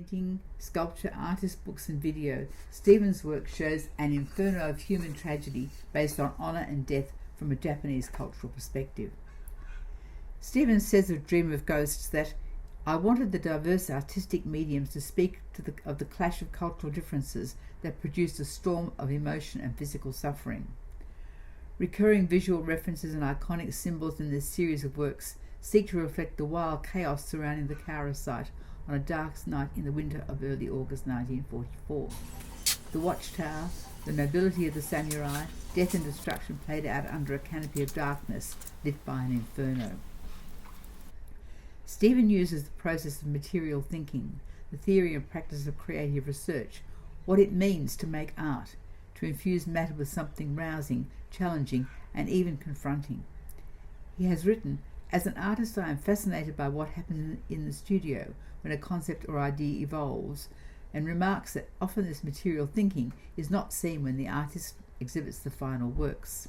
painting, sculpture, artist books and video, Stephen's work shows an inferno of human tragedy based on honour and death from a Japanese cultural perspective. Stephen says of Dream of Ghosts that, "I wanted the diverse artistic mediums to speak of the clash of cultural differences that produced a storm of emotion and physical suffering." Recurring visual references and iconic symbols in this series of works seek to reflect the wild chaos surrounding the Cowra site on a dark night in the winter of early August 1944. The watchtower, the nobility of the samurai, death and destruction played out under a canopy of darkness lit by an inferno. Stephen uses the process of material thinking, the theory and practice of creative research, what it means to make art, to infuse matter with something rousing, challenging, and even confronting. He has written, "As an artist, I am fascinated by what happens in the studio when a concept or idea evolves," and remarks that often this material thinking is not seen when the artist exhibits the final works.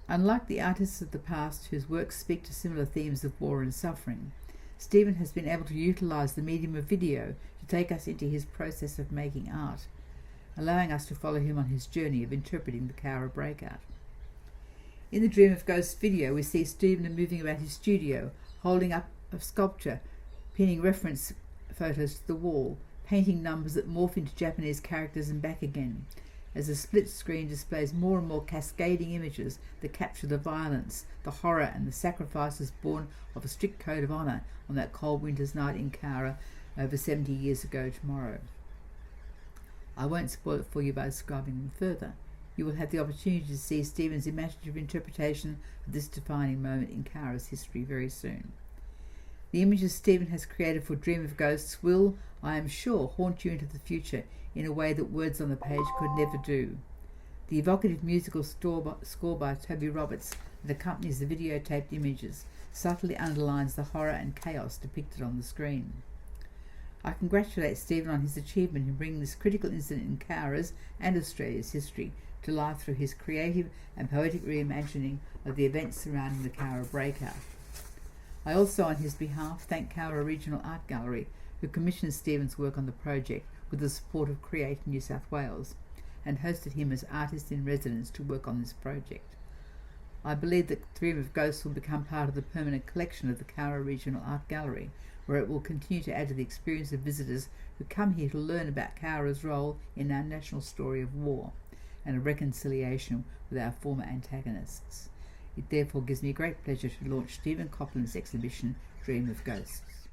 Unlike the artists of the past whose works speak to similar themes of war and suffering, Stephen has been able to utilise the medium of video to take us into his process of making art, allowing us to follow him on his journey of interpreting the Cowra Breakout. In the Dream of Ghosts video, we see Stephen moving about his studio, holding up a sculpture, pinning reference photos to the wall, painting numbers that morph into Japanese characters and back again, as the split screen displays more and more cascading images that capture the violence, the horror and the sacrifices born of a strict code of honour on that cold winter's night in Cowra over 70 years ago tomorrow. I won't spoil it for you by describing them further. You will have the opportunity to see Stephen's imaginative interpretation of this defining moment in Cowra's history very soon. The images Stephen has created for Dream of Ghosts will, I am sure, haunt you into the future in a way that words on the page could never do. The evocative musical score by Toby Roberts that accompanies the videotaped images subtly underlines the horror and chaos depicted on the screen. I congratulate Stephen on his achievement in bringing this critical incident in Cowra's and Australia's history to life through his creative and poetic reimagining of the events surrounding the Cowra Breakout. I also, on his behalf, thank Cowra Regional Art Gallery, who commissioned Stephen's work on the project with the support of Create New South Wales, and hosted him as artist in residence to work on this project. I believe that Dream of Ghosts will become part of the permanent collection of the Cowra Regional Art Gallery, where it will continue to add to the experience of visitors who come here to learn about Cowra's role in our national story of war and a reconciliation with our former antagonists. It therefore gives me great pleasure to launch Stephen Copland's exhibition, Dream of Ghosts.